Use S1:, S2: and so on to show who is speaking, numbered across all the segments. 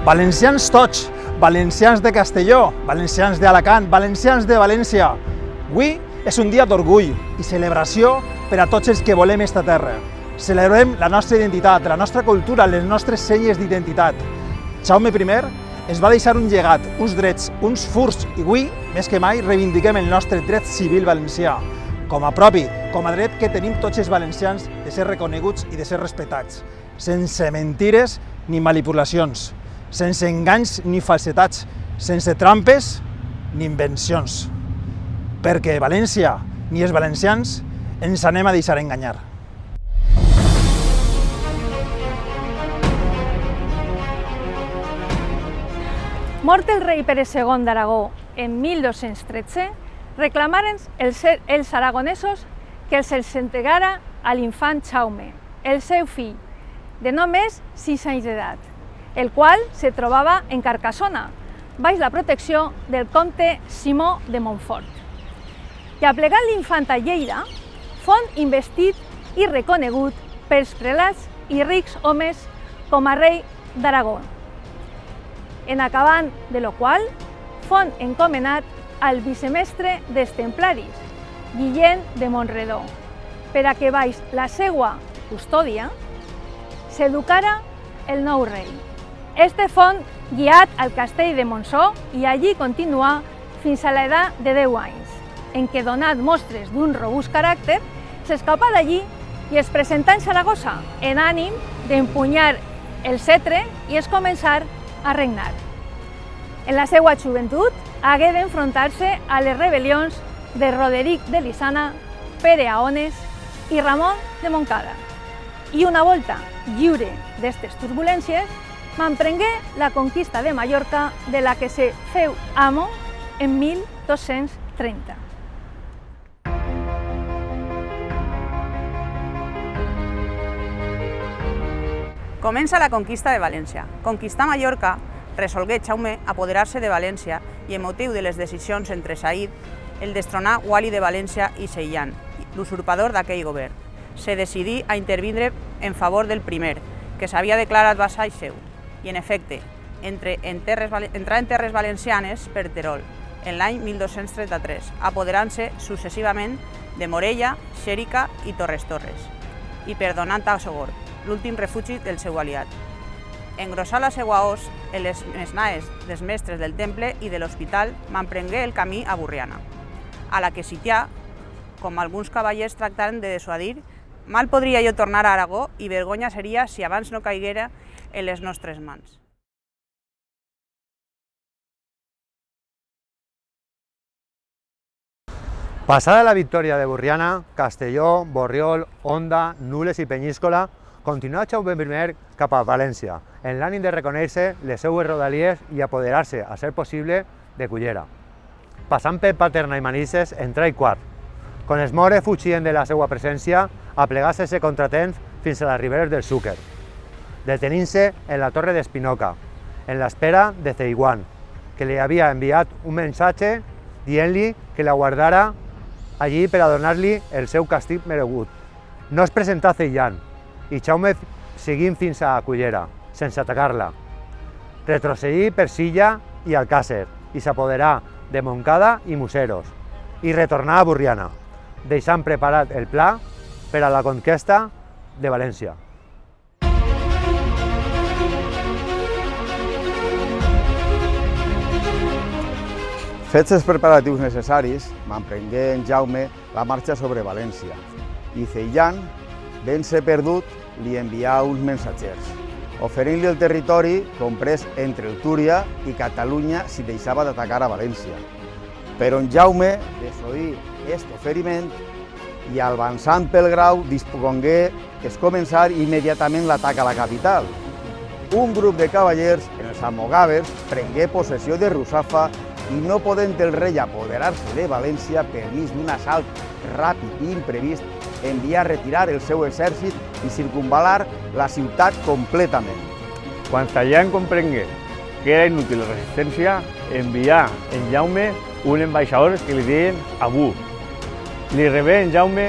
S1: Valencians tots, valencians de Castelló, valencians d'Alacant, valencians de València. Avui és un dia d'orgull i celebració per a tots els que volem esta terra. Celebrem la nostra identitat, la nostra cultura, les nostres senyes d'identitat. Jaume I es va deixar un llegat, uns drets, uns furs, i avui, més que mai, reivindiquem el nostre dret civil valencià, com a propi, com a dret que tenim tots els valencians de ser reconeguts i de ser respectats, sense mentires ni manipulacions, sense enganys ni falsetats, sense trampes ni invencions. Perquè València ni els valencians ens anem a deixar enganyar.
S2: Mort el rei Pere II d'Aragó en 1213, reclamaren els aragonesos que se'ls entregara a l'infant Jaume, el seu fill, de només 6 anys d'edat, el qual se trobava en Carcassona, baix la protecció del comte Simó de Montfort. I aplegant l'infant a Lleida, fon investit i reconegut pels prelats i rics homes com a rei d'Aragó. En acabant de lo qual, fon encomanat al vicemestre dels templaris, Guillem de Montredó, per a que baix la seua custòdia s'educara el nou rei. Este fon guiat al castell de Montsó i allí continuà fins a l'edat de 10 anys, en què, donat mostres d'un robust caràcter, s'escapà d'allí i es presentà en Saragossa en ànim d'empunyar el cetre i es començar a regnar. En la seva joventut hagué d'enfrontar-se a les rebel·lions de Roderic de Lisana, Pere Aones i Ramon de Montcada. I una volta lliure d'estes turbulències, m'emprengué la conquista de Mallorca, de la que se feu amo en 1230.
S3: Comença la conquista de València. Conquistar Mallorca resolgué Jaume apoderar-se de València i, en motiu de les decisions entre Saïd, el destronà Wali de València i Seian, l'usurpador d'aquell govern. Se decidí a intervindre en favor del primer, que s'havia declarat vassall seu, i, en efecte, entrar en terres valencianes per Terol, en l'any 1233, apoderant-se successivament de Morella, Xèrica i Torres, i perdonant a Sogorb, l'últim refugi del seu aliat. Engrossar la seua os en les mesnaes dels mestres del temple i de l'hospital, m'emprengué el camí a Borriana, a la que sitià, com alguns cavallers tractaren de dissuadir, mal podria jo tornar a Aragó i vergonya seria si abans no caiguera en les nostres mans.
S4: Passada la victòria de Borriana, Castelló, Borriol, Onda, Nules i Penyíscola, continuà Jaume I cap a València, en l'ànim de reconèixer les seues rodalies i apoderar-se, a ser possible, de Cullera. Passant per Paterna i Manises, entrà i Quart. Quan els mores fugien de la seva presència, aplegà-se contratemps fins a les riberes del Xúquer, detenint-se en la torre d'Espinoca, en l'espera de Ceiguan, que li havia enviat un missatge dient-li que la guardara allí per a donar-li el seu castig meregut. No es presentà a Ceillan, i Jaume seguint fins a Cullera, sense atacar-la. Retrocedí per Silla i Alcàsser i s'apoderà de Montcada i Museros, i retornà a Borriana, deixant preparat el pla per a la conquesta de València.
S5: Fets els preparatius necessaris, m'emprengué en Jaume la marxa sobre València, i Ceillan, ben ser perdut, li envià uns mensatgers, oferint-li el territori comprès entre el Túria i Catalunya si deixava d'atacar a València. Però en Jaume desoí aquest oferiment i, avançant pel Grau, dispongué que es començar immediatament l'atac a la capital. Un grup de cavallers, els almogàvers, prengué possessió de Russafa i, no podent el rei apoderar-se de València per mig d'un assalt ràpid i imprevist, envià a retirar el seu exèrcit i circumval·lar la ciutat completament.
S6: Quan Ceillan comprengué que era inútil la resistència, envià en Jaume un ambaixador que li deien Abú. Li rebé en Jaume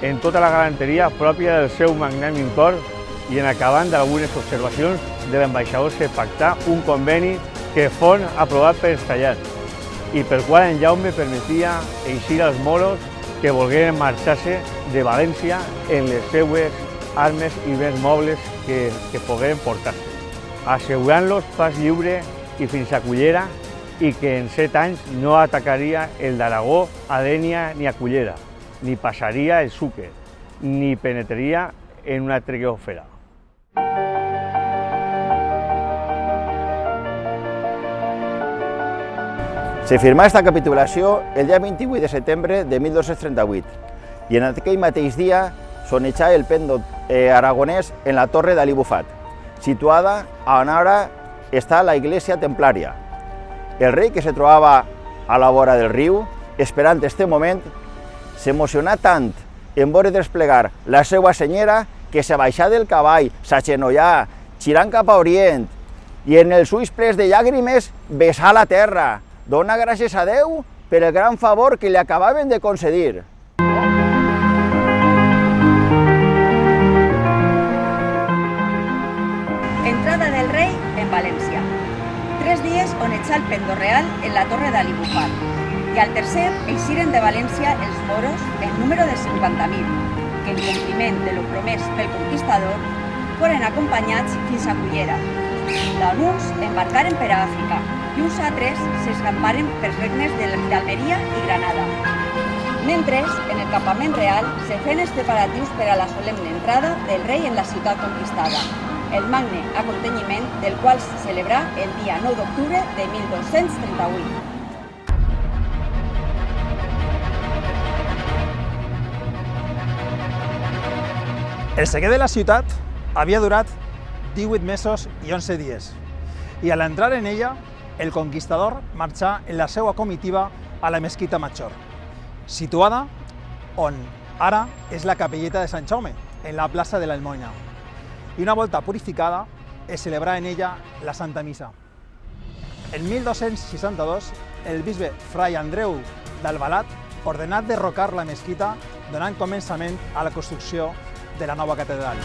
S6: en tota la galanteria pròpia del seu magnànim cor i en acabant d'algunes observacions de l'ambaixador se pactà un conveni que fon aprovat per Estallat i per qual en Jaume permetia eixir als moros que volgueren marxar-se de València en les seues armes i béns mobles que pogueren portar-se, assegurant-los pas lliure i fins a Cullera i que en 7 anys no atacaria el d'Aragó a Dénia ni a Cullera, ni passaria el Xúquer, ni penetraria en una tregueofera.
S5: Se firmà esta capitulació el dia 28 de setembre de 1238 i en aquell mateix dia s'onetjà el pèndol aragonès en la torre d'Ali Bufat, situada on ara està la iglesia templària. El rei, que se trobava a la vora del riu, esperant este moment, s'emocionà tant en veure desplegar la seva senyera que se baixà del cavall, s'agenollà, girant cap a Orient, i en els ulls plens de llàgrimes besà la terra, dona gràcies a Déu per el gran favor que li acabaven de concedir.
S7: Entrada del rei en València. 3 dies onetjà el pendó real en la torre d'Ali Bufat i al tercer eixiren de València els moros en número de 50.000, que en compliment de lo promès pel conquistador foren acompanyats fins a Cullera, d'on uns embarcaren per a Àfrica i uns altres s'escamparen pels regnes d'Almeria i Granada. Mentre, en el campament real, se feien els preparatius per a la solemne entrada del rei en la ciutat conquistada, el magne aconteixement del qual se celebrà el dia 9 d'octubre de 1238.
S1: El seguit de la ciutat havia durat 18 mesos i 11 dies, i al entrar en ella, el conquistador marxà en la seva comitiva a la mesquita Major, situada on ara és la capelleta de Sant Jaume, en la plaça de l'Almoina, i una volta purificada es celebrà en ella la Santa Missa. En 1262, el bisbe Fray Andreu d'Albalat ordenà derrocar la mesquita, donant començament a la construcció de la nova catedral.